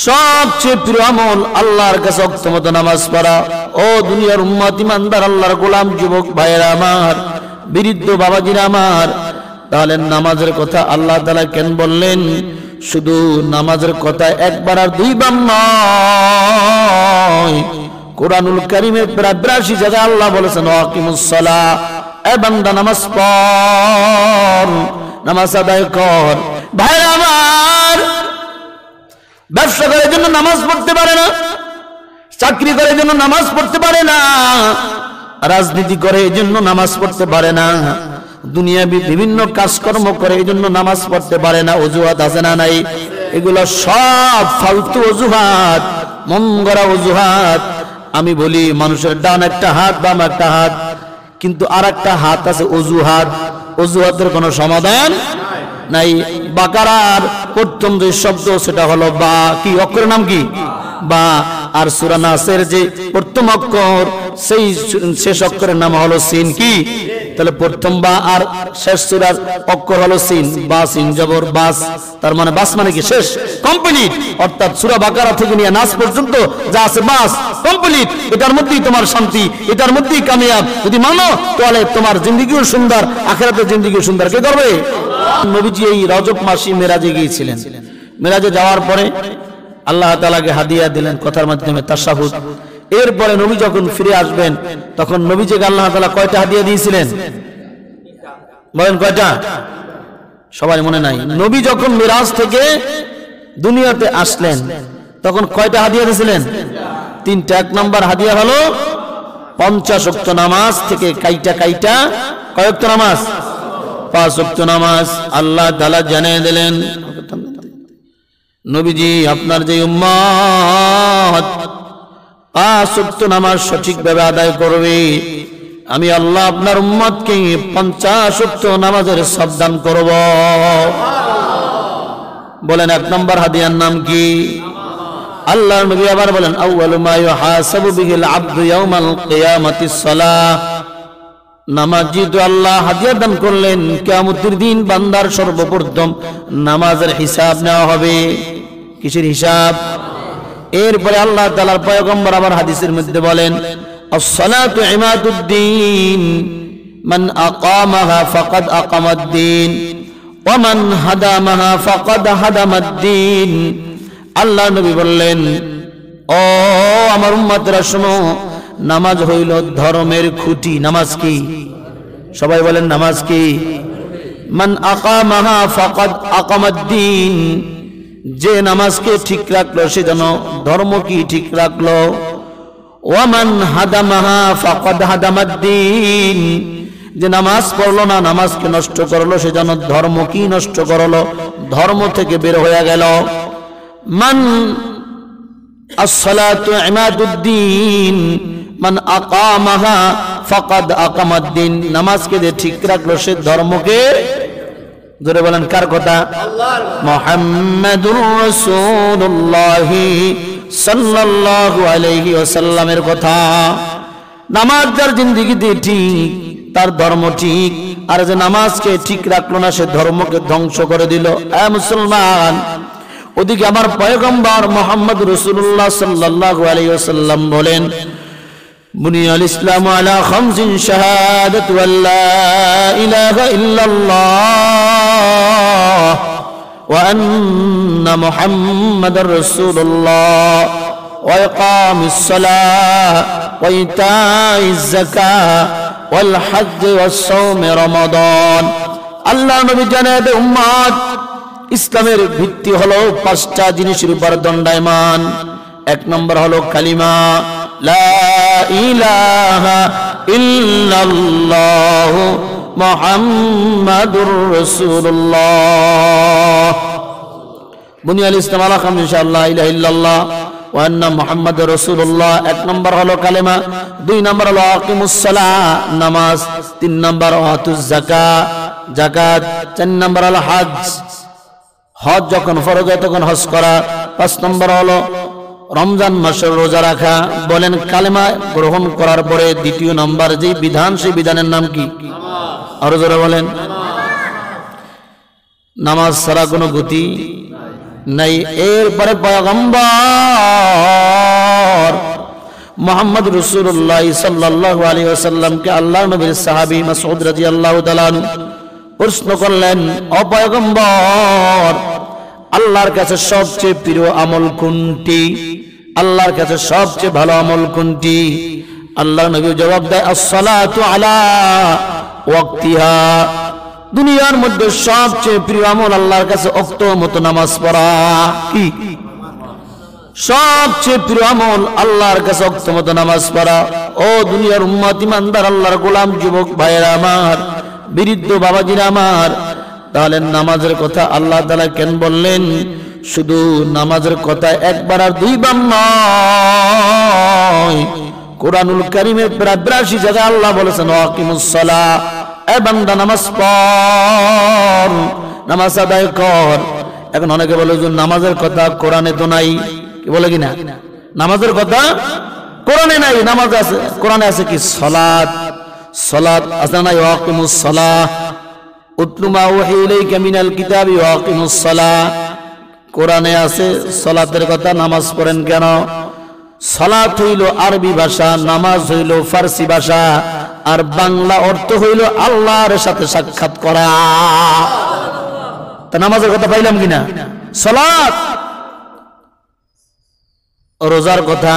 সবচেয়ে প্রিয় আমল আল্লাহর কাছে ওয়াক্ত মতো নামাজ পড়া। ও দুনিয়ার উম্মত ইমানদার আল্লাহর গোলাম যুবক ভাইয়েরা আমার, বৃদ্ধ বাবাজিরা আমার, তাহলে নামাজের কথা আল্লাহ তাআলা কেন বললেন? শুধু নামাজের কথা একবার আর দুইবার নয়, কোরআনুল কারীমের প্রায় 82 জায়গায় আল্লাহ বলেছেন ওয়াকিমুস সালাহ, এ বান্দা নামাজ পড়, নামাজ আদায় কর। ভাইরা আমার, ব্যবসা করার জন্য নামাজ পড়তে পারে না, চাকরি করার জন্য নামাজ পড়তে পারে না, রাজনীতি করে এই জন্য নামাজ পড়তে পারে না, দুনিয়াবি বিভিন্ন কাজকর্ম করে এই জন্য নামাজ পড়তে পারে না। অজুহাত আছে না নাই? এগুলো সব ফালতু অজুহাত, মন গড়া অজুহাত। আমি বলি মানুষের ডান একটা হাত, বাম একটা হাত, কিন্তু আর একটা হাত আছে অজুহাত। অজুহাতের কোনো সমাধান নাই। বাকারার প্রথম যে শব্দ সেটা হলো বা, কি অক্ষরের নাম কি? বা। আর সূরা নাসের যে প্রথম অক্ষর সেই শেষ অক্ষরের নাম হলো সিন। কি? তাহলে প্রথম বা আর শেষ সূরার অক্ষর হলো সিন। বা সিন জবর বাস, তার মানে বাস মানে কি? শেষ, কমপ্লিট। অর্থাৎ সূরা বাকারা থেকে নিয়ে নাস পর্যন্ত যা আছে বাস কমপ্লিট। এটার মধ্যেই তোমার শান্তি, এটার মধ্যেই কামিয়াব। যদি মানো তাহলে তোমার জিন্দেগিও সুন্দর, আখিরাতের জিন্দেগিও সুন্দর। কে করবে? নবীজি এই রজব মাসে মেরাজে গিয়েছিলেন। মেরাজে যাওয়ার পরে আল্লাহ তাআলাকে হাদিয়া দিলেন কথার মাধ্যমে, তাশাহুদ। এরপরে নবী যখন ফিরে আসবেন তখন নবীজিকে আল্লাহ তাআলা কয়টা হাদিয়া দিয়েছিলেন? বলেন কয়টা? সবাই মনে নাই। নবী যখন মিরাজ থেকে দুনিয়াতে আসলেন তখন কয়টা হাদিয়া দিয়েছিলেন? 3টা। 1 নম্বর হাদিয়া হলো 50 ওয়াক্ত নামাজ থেকে কাইটা কাইটা কয় ওয়াক্ত নামাজ? 5 ওয়াক্ত নামাজ আল্লাহ তাআলা জানিয়ে দিলেন, নবীজি আপনার যে উম্মত 5 ওয়াক্ত নামাজ সঠিকভাবে আদায় করবে, আমি আল্লাহ আপনার উম্মতকে 50 ওয়াক্ত নামাজের সওয়াব দান করব। বলেন 1 নম্বর হাদিয়ার নাম কি? আল্লাহর নবী আবার বলেন আউয়ালু মা ইউহাসাবু বিহিল আবদু ইয়াউমাল কিয়ামাতিস সালাহ। নামাজ যেহেতু আল্লাহ হাদিয়া দান করলেন, কিয়ামতের দিন বান্দার সর্বপ্রথম নামাজের হিসাব নেওয়া হবে। কিসের হিসাব? এরপরে আল্লাহ তাআলার পয়গম্বর আবার হাদিসের মধ্যে বলেন আস-সালাতু ইমাদুদ্দিন মান আকামাহা ফাকাদ আকামাদ্দিন ওয়া মান হাদামাহা ফাকাদ হাদামাদ্দিন। আল্লাহ নবী বললেন, ও আমার উম্মতরা শোনো, নামাজ হইল ধর্মের খুঁটি। নামাজ কি? সবাই বলেন নামাজ কি? মান আকামাহা ফাকাদ আকামাদ্দিন, যে নামাজকে ঠিক রাখলো সে যেন ধর্ম কি ঠিক রাখলো। ওয়া মান হাদামাহা ফাকাদ হাদামাদ্দিন, যে নামাজ পড়লো না, নামাজকে নষ্ট করলো, সে যেন ধর্ম কি নষ্ট করলো, ধর্ম থেকে বের হয়ে গেল। মান as-salatu imaduddin মান আকামাহা ফাকাদ আকামাদ্দিন, নামাজকে যে ঠিক রাখলো সে ধর্মকে, জোরে বলেন কার কথা? আল্লাহর। মুহাম্মাদুর রাসূলুল্লাহ সাল্লাল্লাহু আলাইহি ওয়াসাল্লামের কথা। নামাজ যার জিন্দেগিতে ঠিক, তার ধর্ম ঠিক। আর যে নামাজকে ঠিক রাখলো না, সে ধর্মকে ধ্বংস করে দিল। এ মুসলমান, ওদিকে আমার পয়গম্বর মুহাম্মদ রাসূলুল্লাহ সাল্লাল্লাহু আলাইহি ওয়াসাল্লাম বলেন বুনিয়াল ইসলামু আলা খামসিন শাহাদাতু আল্লা ইলাহা ইল্লাল্লাহ ওয়া আন্না মুহাম্মাদার রাসূলুল্লাহ ওয়া ইকামিস সালাহ ওয়া ইতাইজ যাকাহ ওয়াল হজ্জ ওয়াস সাওম রমাদান। আল্লাহ নবী জানাবে উম্মত, ইসলামের ভিত্তি হলো 5টা জিনিসের উপর দণ্ডায়মান। 1 নম্বর হলো কালিমা লা ইলাহা ইল্লাল্লাহ মুহাম্মাদুর রাসূলুল্লাহ। বুনিয়াল ইসলাম আলা খামসিন লা ইলাহা ইল্লাল্লাহ ওয়া আন্না মুহাম্মাদুর রাসূলুল্লাহ। 1 নম্বর হলো কালিমা, 2 নম্বর হলো আকিমুস সালাহ নামাজ, 3 নম্বর আতুজ যাকাত যাকাত, 4 নম্বর হলো হজ, হজ যখন ফরজ হয় তখন হজ করা, 5 নম্বর হলো রমজান মাসের রোজা রাখা। বলেন কালেমা গ্রহণ করার পরে 2 নম্বর যে বিধান, সেই বিধানের নাম কি? নামাজ। আরো জোরে বলেন। নামাজ ছাড়া কোনো গতি নাই। এরপরে পয়গম্বর মুহাম্মদ রাসূলুল্লাহ সাল্লাল্লাহু আলাইহি ওয়াসাল্লামকে আল্লাহর নবীর সাহাবী মাসউদ রাদিয়াল্লাহু তাআলা আনহু প্রশ্ন করলেন, ও পয়গম্বর, আল্লাহর কাছে সবচেয়ে প্রিয় আমল কোনটি? আল্লাহর কাছে সবচেয়ে ভালো আমল কোনটি? আল্লাহর নবী জবাব দেয়, আস-সালাতু আলা ওয়াক্তিহা। দুনিয়ার মধ্যে সবচেয়ে প্রিয় আমল আল্লাহর কাছে ওয়াক্ত মতো নামাজ পড়া। কি সবচেয়ে প্রিয় আমল আল্লাহর কাছে ওয়াক্ত মতো নামাজ পড়া। ও দুনিয়ার উম্মত, ইমানদার, আল্লাহর গোলাম, যুবক ভাইয়েরা আমার, বৃদ্ধ বাবাজিরা আমার, তাহলে নামাজের কথা আল্লাহ তাআলা কেন বললেন? শুধু নামাজের কথা একবার আর দুইবার নয়, কোরআনুল কারীমের প্রায় 82 জায়গায় আল্লাহ বলেছেন আকিমুস সালাহ, এ বান্দা নামাজ পড়, নামাজ আদায় কর। এখন অনেকে বলে যে নামাজের কথা কোরআনে তো নাই, কি বলে কিনা? নামাজের কথা কোরআনে নাই, নামাজ আছে, কোরআনে আছে কি? সালাত। সালাত আছে না? আকিমুস সালাহ, উতলু মা ওয়াহি ইলাইকা মিনাল কিতাবি ওয়া আকিমুস সালাহ। কোরআনে আছে সালাতের কথা, নামাজ পড়েন কেন? সালাত হইল আরবি ভাষা, নামাজ হইল ফারসি ভাষা, আর বাংলা অর্থ হইল আল্লাহর সাথে সাক্ষাৎ করা। তা নামাজের কথা পাইলাম কিনা? সালাত। রোজার কথা,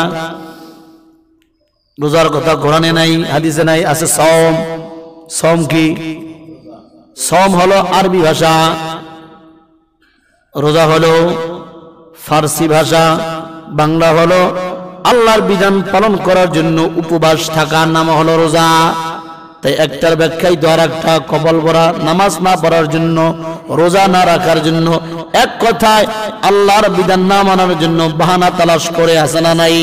রোজার কথা কোরআনে নাই, হাদিসে নাই, আছে সওম। সওম কি? সওম হলো আরবি ভাষা, রোজা হলো ফারসি ভাষা, বাংলা হলো আল্লাহর বিধান পালন করার জন্য উপবাস থাকা, নাম হলো রোজা। তাই একটার ব্যাখ্যাই তো আর একটা, কপাল ভরা নামাজ না পড়ার জন্য, রোজা না রাখার জন্য, এক কথায় আল্লাহর বিধান না মানার জন্য বাহানা তালাশ করে আছে না নাই?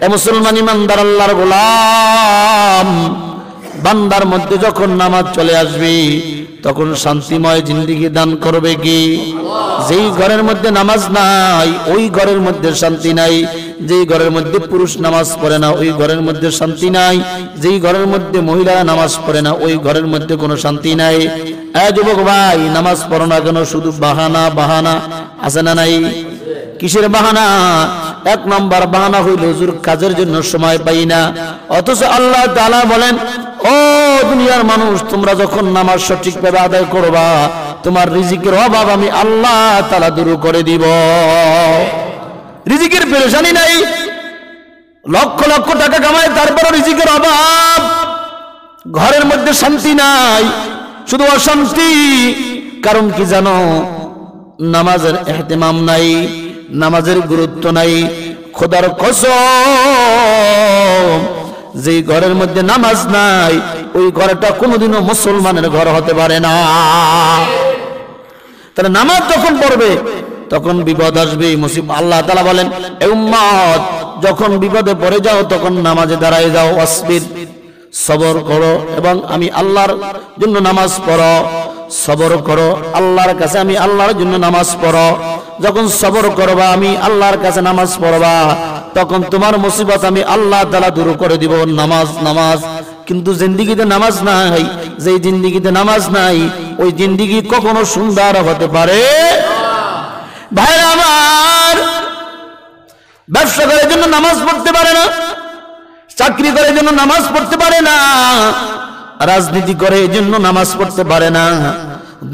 এ মুসলমান ইমানদার, আল্লাহর গোলাম, বান্দার মধ্যে যখন নামাজ চলে আসবে তখন শান্তিময় জিন্দেগি দান করবে কি? যেই ঘরের মধ্যে নামাজ নাই ওই ঘরের মধ্যে শান্তি নাই। যেই ঘরের মধ্যে পুরুষ নামাজ পড়ে না ওই ঘরের মধ্যে শান্তি নাই। যেই ঘরের মধ্যে মহিলা নামাজ পড়ে না ওই ঘরের মধ্যে কোনো শান্তি নাই। এ যুবক ভাই, নামাজ পড়ো না কেন? শুধু বাহানা, বাহানা আছে না নাই? কিসের বাহানা? এক নম্বর বাহানা হইল হুজুর কাজের জন্য সময় পাই না। অথচ আল্লাহ তাআলা বলেন, ও দুনিয়ার মানুষ, তোমরা যখন নামাজ সঠিকভাবে আদায় করবা তোমার রিজিকের অভাব আমি আল্লাহ তাআলা দূর করে দিব। রিজিকের পেরেশানি নাই, লক্ষ লক্ষ টাকা কামায় তারপরও রিজিকের অভাব, ঘরের মধ্যে শান্তি নাই, শুধু অশান্তি। কারণ কি জানো? নামাজের ইহতিমাম নাই, নামাজের গুরুত্ব নাই। খোদার কসম, যে ঘরের মধ্যে নামাজ নাই ওই ঘরটা কোনোদিনও মুসলমানের ঘর হতে পারে না। তাহলে নামাজ যখন পড়বে তখন বিপদ আসবে, মুসিবত। আল্লাহ তাআলা বলেন, এ উম্মত, যখন বিপদে পড়ে যাও তখন নামাজে দাঁড়ায় যাও, ওয়াসবির, সবর করো এবং আমি আল্লাহর জন্য নামাজ পড়ো। সবর করো, আল্লাহর কাছে আমি আল্লাহর জন্য নামাজ পড়ো। যখন সবর করবা, আমি আল্লাহর কাছে নামাজ পড়বা, তখন তোমার মুসিবত আমি আল্লাহ তাআলা দূর করে দিব। নামাজ, নামাজ। কিন্তু জিন্দেগিতে নামাজ নাই, যেই জিন্দেগিতে নামাজ নাই ওই জিন্দেগি কখনো সুন্দর হতে পারে? ভাই আমার, ব্যবসা করার জন্য নামাজ পড়তে পারে না, চাকরি করার জন্য নামাজ পড়তে পারে না, রাজনীতি করে এই জন্য নামাজ পড়তে পারে না,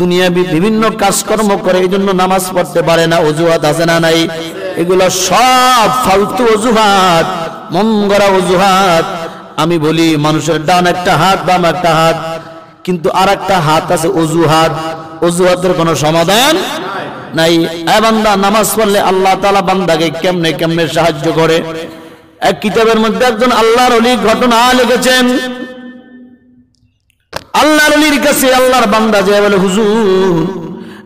দুনিয়াবি বিভিন্ন কাজকর্ম করে এই জন্য নামাজ পড়তে পারে না। অজুহাত আছে না নাই? এগুলো সব ফালতু অজুহাত, মন গড়া অজুহাত। আমি বলি, মানুষের ডান একটা হাত, বাম একটা হাত, কিন্তু আর একটা হাত আছে অজুহাত। অজুহাতের কোনো সমাধান নাই। এ বান্দা, নামাজ পড়লে আল্লাহ তাআলা বান্দাকে কেমনে কেমনে সাহায্য করে। এক কিতাবের মধ্যে একজন আল্লাহর ওলি ঘটনা লিখেছেন। আল্লাহর ওলির কাছে আল্লাহর বান্দা যে বলে, হুজুর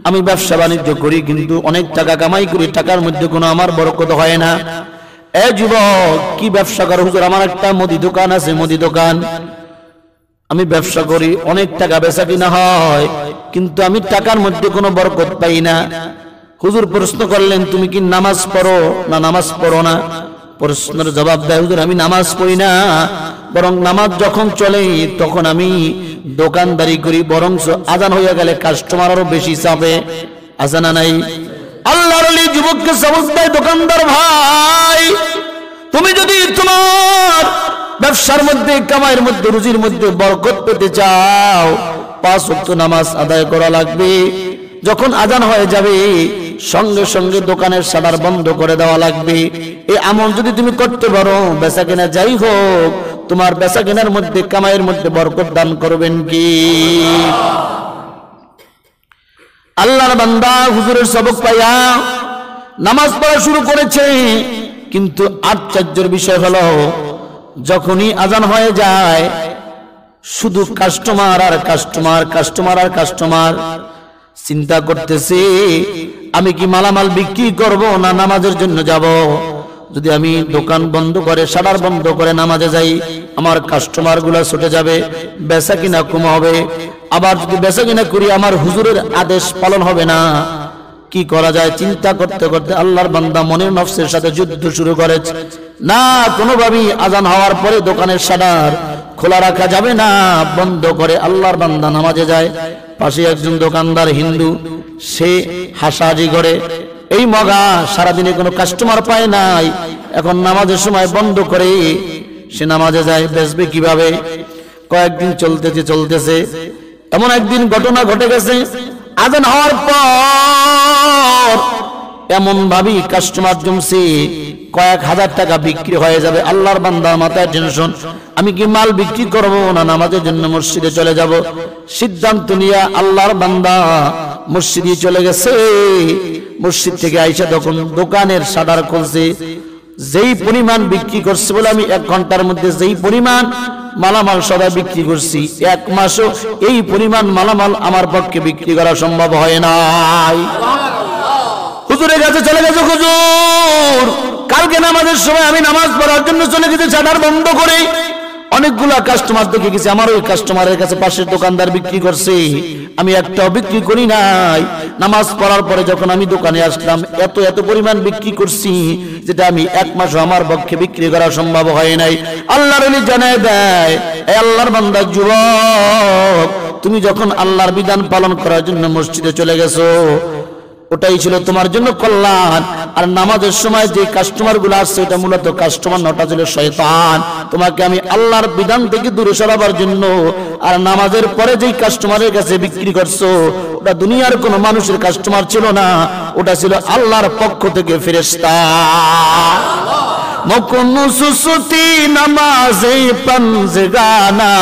আমি ব্যবসা বাণিজ্য করি কিন্তু অনেক টাকা কামাই করি, টাকার মধ্যে কোনো আমার বরকত হয় না। এ যুবক, কি ব্যবসা করো? হুজুর আমার একটা মুদি দোকান আছে, মুদি দোকান, আমি ব্যবসা করি, অনেক টাকা বেচা কিনা হয়, কিন্তু আমি টাকার মধ্যে কোনো বরকত পাই না। হুজুর প্রশ্ন করলেন, তুমি কি নামাজ পড়ো না নামাজ পড়ো না? প্রশ্নের জবাব দেয়, হুজুর আমি নামাজ পড়ি না, বরং নামাজ যখন চলে তখন আমি দোকানদারি করি, বরং আজান হয়ে গেলে কাস্টমার আরো বেশি চাপে। আছে না নাই? আল্লাহর ওলি যুবককে সবক দেয়, দোকানদার ভাই, তুমি যদি তোমার ব্যবসার মধ্যে, কামাইয়ের মধ্যে, রুজির মধ্যে বরকত পেতে চাও, 5 ওয়াক্ত নামাজ আদায় করা লাগবে। যখন আজান হয়ে যাবে সঙ্গে সঙ্গে দোকানের শাটার বন্ধ করে দেওয়া লাগবে। এই আমল যদি তুমি করতে পারো, বেচা কেনা যাই হোক, তোমার বেচা কেনার মধ্যে, কামাইয়ের মধ্যে বরকত দান করবেন কি? আল্লাহর বান্দা হুজুরের সবক পাইয়া নামাজ পড়া শুরু করেছে, কিন্তু আশ্চর্যের বিষয় হলো যখনই আজান হয়ে যায় শুধু কাস্টমার আর কাস্টমার, কাস্টমার আর কাস্টমার। চিন্তা করতেছে আমি কি মালামাল বিক্রি করব না নামাজের জন্য যাব? যদি আমি দোকান বন্ধ করে, শাটার বন্ধ করে নামাজে যাই, আমার কাস্টমার গুলা ছুটে যাবে, বেচা কিনা কম হবে। আবার যদি বেচা কিনা করি, আমার হুজুরের আদেশ পালন হবে না। কি করা যায়? চিন্তা করতে করতে আল্লাহর বান্দা মনের নফসের সাথে যুদ্ধ শুরু করেছে। না, কোনোভাবেই আজান হওয়ার পরে দোকানের শাটার খোলা রাখা যাবে না, বন্ধ করে আল্লাহর বান্দা নামাজে যায়। পাশে একজন দোকানদার হিন্দু, সে হাসাহাজি করে, এই মগা সারাদিনে কোনো কাস্টমার পায় নাই, এখন নামাজের সময় বন্ধ করে সে নামাজে যায়, বেচবে কিভাবে? কয়েকদিন চলতেছে এমন একদিন ঘটনা ঘটে গেছে, আজান হওয়ার পর এমন ভাবি কাস্টমার জমছে, কয়েক হাজার টাকা বিক্রি হয়ে যাবে। আল্লাহর বান্দা মাথায় টেনশন, আমি কি মাল বিক্রি করব না নামাজের জন্য মসজিদে চলে যাব? সিদ্ধান্ত নিয়ে আল্লাহর বান্দা মসজিদে চলে গেছে। মসজিদ থেকে আইসা তখন দোকানের শাটার খুলছে, যেই পরিমাণ বিক্রি করছে বলে আমি 1 ঘন্টার মধ্যে যেই পরিমাণ মালামাল সবাই বিক্রি করছি, 1 মাসও এই পরিমাণ মালামাল আমার পক্ষে বিক্রি করা সম্ভব হয় নাই। হুজুরের কাছে চলে গেছে, হুজুর কালকে নামাজের সময় আমি নামাজ পড়ার জন্য চলে গেছি, শাটার বন্ধ করে অনেকগুলা কাস্টমার দেখে গেছি, আমার ওই কাস্টমারের কাছে পাশের দোকানদার বিক্রি করছে, আমি একটাও বিক্রি করি নাই। নামাজ পড়ার পরে যখন আমি দোকানে আসলাম, এত পরিমাণ বিক্রি করছি যেটা আমি 1 মাসও আমার পক্ষে বিক্রি করা সম্ভব হয় নাই। আল্লাহর ওলি জানায় দেয়, এই আল্লাহর বান্দা যুবক, তুমি যখন আল্লাহর বিধান পালন করার জন্য মসজিদে চলে গেছো, ওটাই ছিল তোমার জন্য কল্যাণ। আর নামাজের সময় যে কাস্টমার গুলো আসছে, এটা মূলত কাস্টমার নটা ছিল শয়তান। তোমাকে আমি আল্লাহর বিধান থেকে দূরে সরাবার জন্য। আর নামাজের পরে যেই কাস্টমারের কাছে বিক্রি করছো, ওটা দুনিয়ার কোন মানুষের কাস্টমার ছিল না, ওটা ছিল আল্লাহর পক্ষ থেকে ফেরেশতা। মকুন সুসুতি নামাজে পাঞ্জগানা,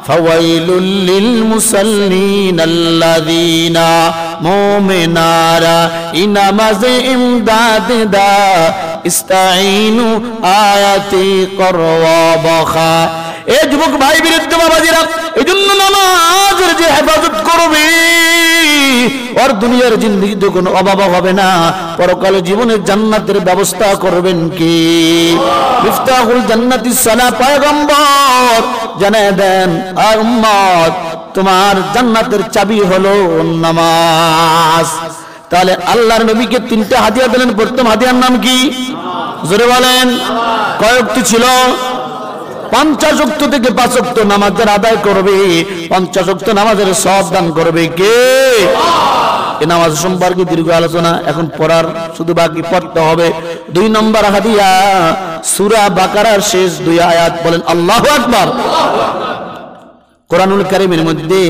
ফাওয়াইলুল লিল মুসাল্লিন আল্লাযীনা মুমিনারা ইনামাজে ইমদাদ দা ইস্তাইনু আয়াতি করওয়া বখা। এ যুবক ভাই বিরুদ্ধে বাবাজিরা, এজন্য নামাজের যে হেফাজত করবে, ওর দুনিয়ার জিন্দেগিতে কোনো অভাব হবে না, পরকালে জীবনের জান্নাতের ব্যবস্থা করবেন কি? মিফতাহুল জান্নাতিস সালাত, পয়গম্বর জানায় দেন, আর উম্মত তোমার জান্নাতের চাবি হলো নামাজ। তাহলে আল্লাহর নবীকে 3টা হাদিয়া দিলেন, প্রথম হাদিয়ার নাম কি? জোরে বলেন। কয়েকটি ছিল? 50 ওয়াক্ত থেকে 5 ওয়াক্ত নামাজের আদায় করবে, 50 ওয়াক্ত নামাজের সওয়াব দান করবে কে? এই নামাজ সম্পর্কে দীর্ঘ আলোচনা, এখন পড়ার শুধু বাকি, পড়তে হবে। 2 নম্বর হাদিয়া, সূরা বাকারার শেষ 2 আয়াত, বলেন আল্লাহু আকবার। কোরআনুল কারীমের মধ্যে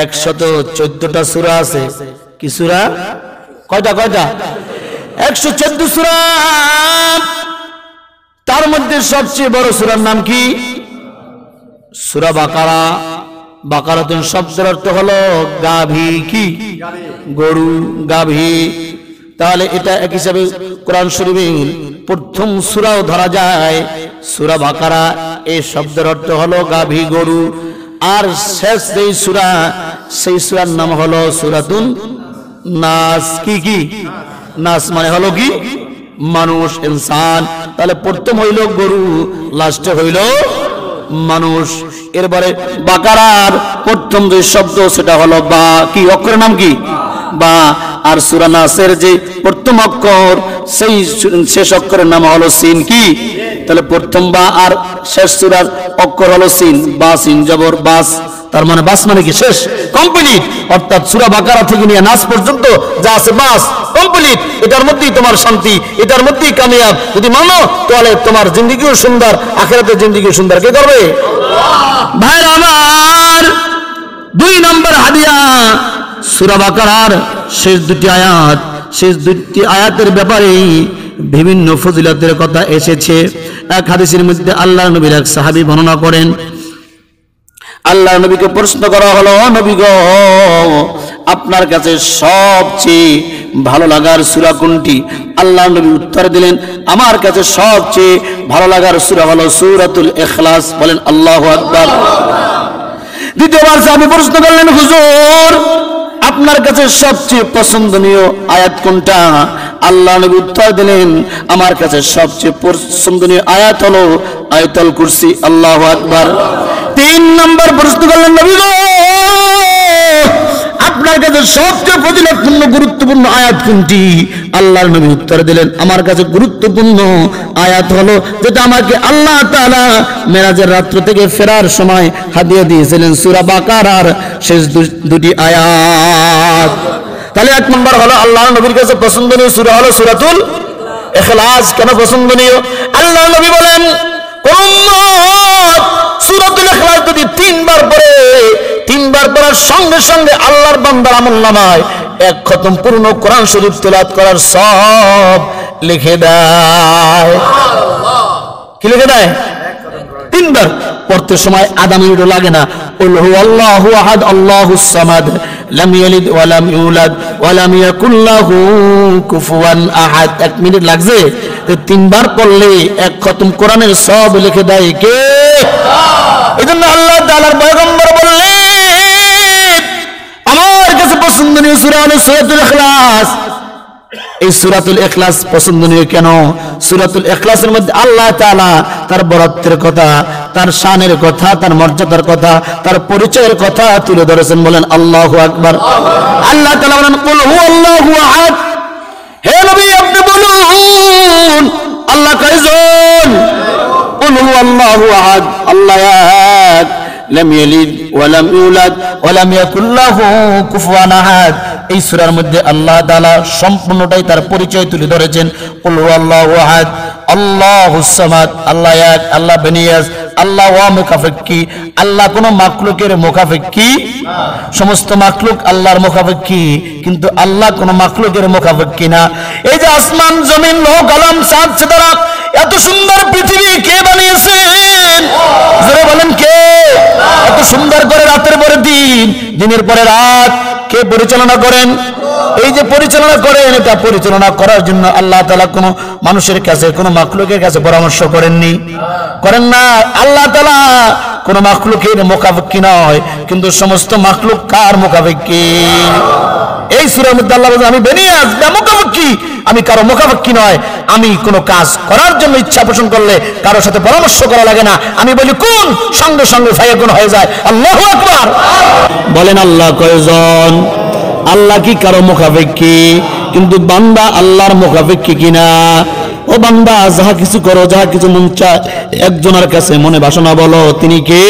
114টা সূরা আছে। কি সূরা? কয়টা? 114 সূরা। তার মধ্যে সবচেয়ে বড় সূরার নাম কি? সূরা বাকারা। বাকারাতুন শব্দের অর্থ হলো গাভী। কি? গরু, গাভী। তাহলে এটা এক হিসাবে কোরআন শরীফের প্রথম সূরাও ধরা যায়। সূরা বাকারা এই শব্দের অর্থ হলো গাভী, গরু। আর শেষ যেই সূরা, সেই সূরার নাম হলো সূরাতুন নাস। কি? নাস মানে হলো কি? মানুষ, ইনসান। তাহলে প্রথম হইল গরু, লাস্টে হইল মানুষ। এরপরে বাকারার প্রথম যে শব্দ সেটা হলো বা। কি অক্ষরের নাম? কি? বা। আর সূরা নাসের যে প্রথম অক্ষর, সেই শেষ অক্ষরের নাম হলো সিন। কি? তাহলে প্রথম বা আর শেষ সূরার অক্ষর হলো সিন। বা সিন জবর বাস, তার মানে বাস মানে কি? শেষ, কমপ্লিট। অর্থাৎ সূরা বাকারা থেকে নিয়ে নাস পর্যন্ত যা আছে বাস, কমপ্লিট, এটার মধ্যেই তোমার শান্তি, এটার মধ্যেই কামিয়াব। যদি মানো তাহলে তোমার জিন্দেগিও সুন্দর, আখিরাতের জিন্দেগিও সুন্দর। কে করবে? ভাইরা আমার, 2 নম্বর হাদিয়া সূরা বাকারার শেষ 2টি আয়াত। শেষ 2টি আয়াতের ব্যাপারে বিভিন্ন ফজিলতের কথা এসেছে। এক হাদিসের মধ্যে আল্লাহর নবীর এক সাহাবী বর্ণনা করেন, আল্লাহ নবীকে প্রশ্ন করা হলো, নবী গো, আপনার কাছে সবচেয়ে ভালো লাগার সূরা কোনটি? আল্লাহ নবী উত্তর দিলেন, আমার কাছে সবচেয়ে ভালো লাগার সূরা হলো সূরাতুল ইখলাস। বলেন আল্লাহু আকবার। দ্বিতীয়বার সাহাবী প্রশ্ন করলেন, হুজুর, আপনার কাছে সবচেয়ে পছন্দনীয় আয়াত কোনটা? আল্লাহ নবী উত্তর দিলেন, আমার কাছে সবচেয়ে পছন্দনীয় আয়াত হলো আয়াতুল কুরসি। আল্লাহু আকবার। 3 নম্বর প্রশ্ন করলেন, নবী গো, আপনার কাছে সবচেয়ে ফজিলতপূর্ণ গুরুত্বপূর্ণ আয়াত কোনটি? আল্লাহর নবী উত্তর দিলেন, আমার কাছে গুরুত্বপূর্ণ আয়াত হলো যেটা আমাকে আল্লাহ তাআলা মেরাজের রাত্র থেকে ফেরার সময় হাদিয়া দিয়েছিলেন, সূরা বাকারার শেষ 2টি আয়াত। তাহলে 1 নম্বর হলো আল্লাহর নবীর কাছে পছন্দনীয় সূরা হলো সূরাতুল ইখলাস। কেন পছন্দনীয়? আল্লাহর নবী বলেন, কোন উম্মত সূরাতুল ইখলাস যদি 3 বার পড়ে, 3 বার পড়ার সঙ্গে সঙ্গে আল্লাহর বান্দার আমলনামায় 1 খতম পূর্ণ কোরআন শরীফ তেলাওয়াত করার সব লিখে দেয়। কি লিখে দেয়? 3 বার পড়তে সময় আধা মিনিটও লাগে না। কুল হুয়াল্লাহু আহাদ আল্লাহুস সামাদ লাম ইয়ালিদ ওয়া লাম ইউলাদ ওয়া লাম ইয়াকুল লাহু কুফুয়ান আহাদ। 1 মিনিট লাগছে। 3 বার পড়লে 1 খতম কোরআনের সব লিখে দেয় কে? এজন্য আল্লাহ তাআলার পয়গম্বর বললেন, আমার কাছে পছন্দনীয় সূরা হলো সূরাতুল ইখলাস। এই সূরাতুল ইখলাস পছন্দনীয় কেন? সূরাতুল ইখলাসের মধ্যে আল্লাহ তাআলা তার বরত্বের কথা, তার শানের কথা, তার মর্যাদার কথা, তার পরিচয়ের কথা তুলে ধরেছেন। বলেন আল্লাহু আকবার। আল্লাহ তাআলা বলেন, কুল হুয়াল্লাহু আহাদ। হে নবী, আপনি বলুন আল্লাহ কয়জন? কুল হুয়াল্লাহু আহাদ, আল্লাহ এক, লাম ইয়ালিদ ওয়া লাম ইউলাদ ওয়া লাম ইয়াকুল লাহু কুফুয়ান আহাদ। এই সূরার মধ্যে আল্লাহ তাআলা সম্পূর্ণটাই তার পরিচয় তুলে ধরেছেন। কুল হুয়াল্লাহু আহাদ, আল্লাহুস সামাদ, আল্লাহ এক, আল্লাহ বেনিয়াজ, আল্লাহ ওয়া মুকাফিকি। আল্লাহ কোন মাখলুকের মুকাফিকি? সমস্ত মাখলুক আল্লাহর মুকাফিকি, কিন্তু আল্লাহ কোন মাখলুকের মুকাফিকি না। এই যে আসমান, জমিন, লৌহ কলম, চাঁদ সিতারা, এত সুন্দর পৃথিবী কে বানিয়েছেন? জোরে বলেন কে? এত সুন্দর করে রাতের পরে দিন, দিনের পরে রাত কে পরিচালনা করেন? এই যে পরিচালনা করেন, এটা পরিচালনা করার জন্য আল্লাহ তাআলা কোন মানুষের কাছে, কোন মাখলুকের কাছে পরামর্শ করেননি, করেন না। আল্লাহ তাআলা কোন মাখলুকের মুকাফিকি নয়, কিন্তু সমস্ত মাখলুক কার মুকাফিকি? এই সূরার মধ্যে আল্লাহ বলেন, আমি বেনিয়াজ, মুকাফিকি, আমি কারো মুকাফিকি নয়। আমি কোন কাজ করার জন্য ইচ্ছা পোষণ করলে কারোর সাথে পরামর্শ করা লাগে না। আমি বলি কোন, সঙ্গে সঙ্গে ফায়াকুন হয়ে যায়। আল্লাহু আকবার। বলেন আল্লাহ কয়জন? আল্লাহ কি কারো মুখাপেক্ষী? কিন্তু বান্দা আল্লাহর মুখাপেক্ষী কিনা? ও বান্দা, যাহা কিছু করো, যাহা কিছু মন চায় একজনের কাছে মনে বাসনা বলো, তিনি কে?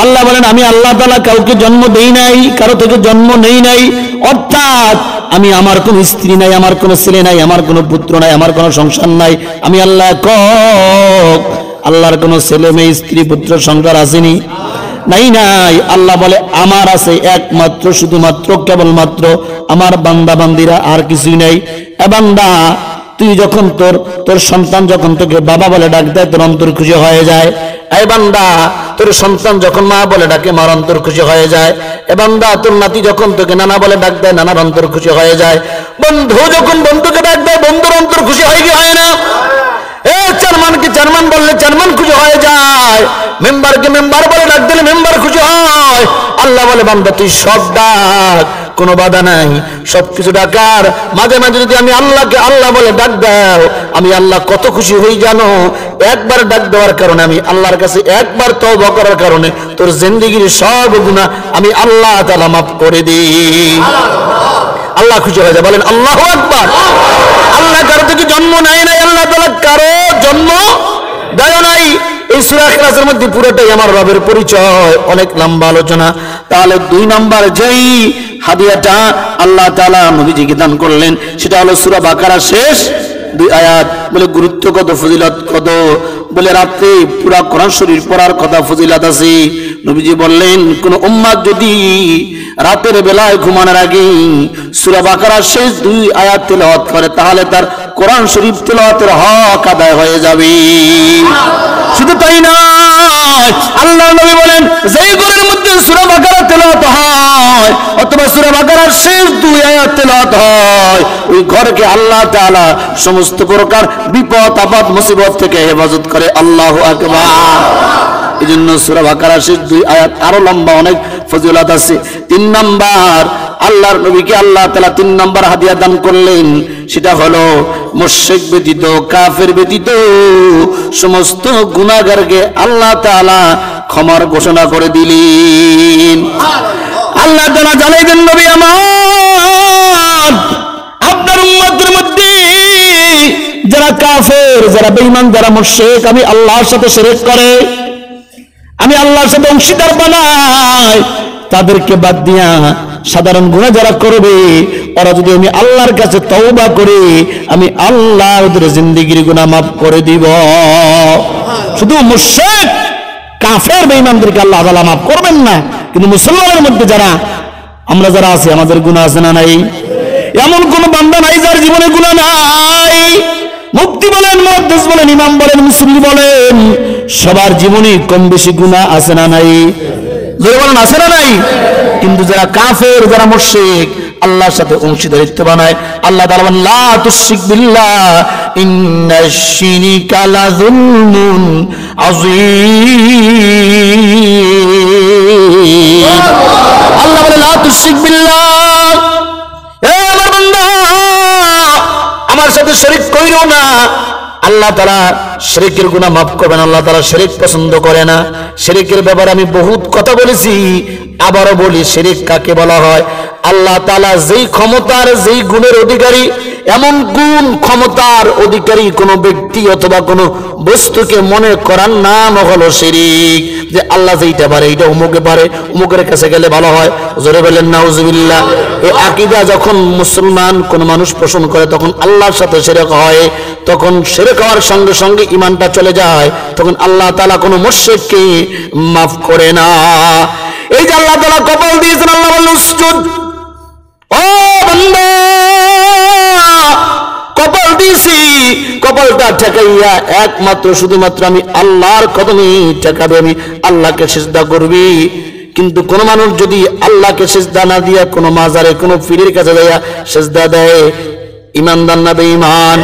আল্লাহ বলেন, আমি আল্লাহ তাআলা কাউকে জন্ম দেই নাই, কারো থেকে জন্ম নেই নাই। অর্থাৎ আমি, আমার কোন স্ত্রী নাই, আমার কোন ছেলে নাই, আমার কোন পুত্র নাই, আমার কোন সংসার নাই। আমি আল্লাহ একক। আল্লাহর কোন ছেলে মেয়ে, স্ত্রী, পুত্র, সংসার আসেনি? নাই নাই। আল্লাহ বলে, আমার আছে একমাত্র, শুধুমাত্র, কেবলমাত্র আমার বান্দা বান্দিরা, আর কিছুই নাই। এ বান্দা, তুই যখন তোর সন্তান যখন তোকে বাবা বলে ডাক দেয়, তোর অন্তর খুশি হয়ে যায়। এই বান্দা, তোর সন্তান যখন মা বলে ডাকে, মার অন্তর খুশি হয়ে যায়। এ বান্দা, তোর নাতি যখন তোকে নানা বলে ডাক দেয়, নানার অন্তর খুশি হয়ে যায়। বন্ধু যখন বন্ধুকে ডাক দেয়, বন্ধুর অন্তর খুশি হয় কি হয় না? চেয়ারম্যানকে চেয়ারম্যান বললে চেয়ারম্যান খুশি হয়ে যায়। মেম্বারকে মেম্বার বলে ডাক দিলে মেম্বার খুশি হয়। আল্লাহ বলে, বান্দা তুই সব ডাক, কোনো বাধা নাই, সবকিছু ডাকার মাঝে মাঝে যদি আমি আল্লাহকে আল্লাহ বলে ডাক দাও, আমি আল্লাহ কত খুশি হই জানো? একবার ডাক দেওয়ার কারণে, আমি আল্লাহর কাছে একবার তওবা করার কারণে তোর জিন্দেগীর সব গুনাহ আমি আল্লাহ তাআলা মাফ করে দিই। আল্লাহ খুশি হয়ে যায়। বলেন আল্লাহু আকবার। আল্লাহ কারো থেকে জন্ম নেয় নাই, আল্লাহ তাআলা কারো জন্ম দেয় নাই। এই সূরা ইখলাসের মধ্যে পুরোটাই আমার রবের পরিচয়। অনেক লম্বা আলোচনা। তাহলে 2 নাম্বার যেই হাদিয়াটা আল্লাহ তাআলা নবীজিকে দান করলেন, সেটা হলো সূরা বাকারার শেষ 2 আয়াত। বলে গুরুত্ব কত, ফজিলত কত, বলে রাতে পুরা কোরআন শরীফ পড়ার কথা ফজিলত আছে। নবীজি বললেন কোন উম্মত যদি রাতের বেলায় ঘুমানোর আগে সূরা বাকারার শেষ 2 আয়াত তেলাওয়াত করে তাহলে তার কোরআন শরীফ তেলাওয়াতের হক আদায় হয়ে যাবে। শুধু তাই নয়, আল্লাহর নবী বলেন যেই ঘরের মধ্যে সূরা বাকারা তেলাওয়াত হয় অথবা সূরা বাকারার শেষ 2 আয়াত তেলাওয়াত হয়, ওই ঘরকে আল্লাহ তাআলা সমস্ত প্রকার বিপদ আপদ মুসিবত থেকে হেফাজত করে। আল্লাহু আকবার। এজন্য সূরা বাকারার শেষ 2 আয়াত আরো লম্বা, অনেক ফজিলত আছে। 3 নাম্বার আল্লাহর নবীকে আল্লাহ তাআলা 3 নাম্বার হাদিয়া দান করলেন, সেটা হলো মুশরিক ব্যতীত, কাফের ব্যতীত সমস্ত গুনাহগারকে আল্লাহ তাআলা ক্ষমার ঘোষণা করে দিলেন। আল্লাহ তাআলা জানাইলেন নবী আমার, আপনার উম্মতের মধ্যে যারা কাফের, যারা বেঈমান, যারা মুশরিক, আমি আল্লাহর সাথে শিরক করে, আমি আল্লাহর সাথে অংশীদার বানাই, তাদেরকে বাদ দিয়া সাধারণ গুনাহ যারা করবে, ওরা যদি আমি আল্লাহর কাছে তওবা করে আমি আল্লাহ ওদের জিন্দেগির গুনাহ মাফ করে দিব। শুধু মুশরিক কাফের বেঈমানদেরকে আল্লাহ তাআলা মাফ করবেন না, কিন্তু মুসলমানের মধ্যে যারা আমরা যারা আছি, আমাদের গুনাহ আছে না নাই? এমন কোন বান্দা নাই যার জীবনে গুনাহ নাই। মুফতি বলেন, মুহাদ্দিস বলেন, ইমাম বলেন, মুসল্লি বলেন, সবার জীবনে কম বেশি গুনাহ আছে না নাই? জোরে বলেন আছে না নাই? কিন্তু যারা কাফের, যারা মুশরিক, আল্লাহর সাথে অংশীদারিত্ব বানায়, আল্লাহ তাআলা বলেন লা তুশরিক বিল্লাহ ইন্নাশ শিরকা লাযুলমুন আযীম। আল্লাহ বলে লা তুশরিক বিল্লাহ, এ আমার বান্দা আমার সাথে শিরক কইরো না। আল্লাহ তাআলা শিরকের গুনাহ মাফ করবেন, আল্লাহ তাআলা শিরক পছন্দ করে না। শিরকের ব্যাপারে আমি বহুত কথা বলেছি, আবারও বলি, শিরক কাকে বলা হয়? আল্লাহ তাআলা যেই ক্ষমতার, যেই গুণের অধিকারী, এমন গুণ ক্ষমতার অধিকারী কোন ব্যক্তি অথবা কোন বস্তুকে মনে করার নাম হলো শিরক। যে আল্লাহ যেইটা পারে এইটা অমুকে পারে, অমুকের কাছে গেলে ভালো হয়। জোরে বলেন নাউজুবিল্লাহ। এই আকীদা যখন মুসলমান কোন মানুষ পোষণ করে তখন আল্লাহর সাথে শিরক হয়, তখন শিরক হওয়ার সঙ্গে সঙ্গে ঈমানটা চলে যায়, তখন আল্লাহ তাআলা কোন মুশরিককে মাফ করে না। এই যে আল্লাহ তাআলা কপাল দিয়েছেন, আল্লাহ বললেন উসজুদ, ও বান্দা কপাল দিয়েছি, কপালটা ঠেকাইয়া একমাত্র শুধুমাত্র আমি আল্লাহর কদমে ঠেকাবে, আমি আল্লাহকে সিজদা করবি। কিন্তু কোন মানুষ যদি আল্লাহকে সিজদা না দিয়া কোন মাজারে, কোন পীরের কাছে যাইয়া সিজদা দেয়, ঈমানদার না বেঈমান?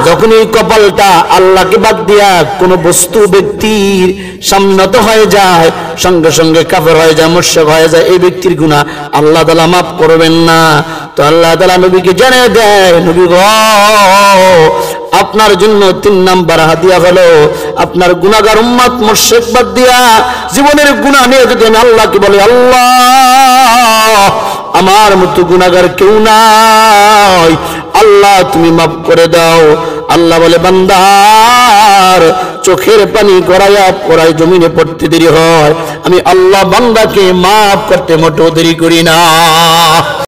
যখন এই কপালটা আল্লাহকে বাদ দিয়া কোন বস্তু ব্যক্তির সামনে হয়ে যায়, সঙ্গে সঙ্গে কাফের হয়ে যায়, মুশরিক হয়ে যায়, এই ব্যক্তির গুনাহ আল্লাহ তাআলা মাফ করবেন না। তো আল্লাহ তাআলা নবীকে জানিয়ে দেয়, নবী গো আপনার জন্য 3 নাম্বার হাদিয়া হলো আপনার গুনাহগার উম্মত মুশরিক বাদ দিয়া জীবনের গুনাহ নিয়ে যদি আমি আল্লাহকে বলি, আল্লাহ আমার মতো গুনাহগার কেউ নাই, আল্লাহ তুমি মাফ করে দাও। আল্লাহ বলে বান্দার চোখের পানি গড়াইয়া পড়ায় জমিনে পড়তে দেরি হয়, আমি আল্লাহ বান্দাকে মাফ করতে মোটেও দেরি করি না।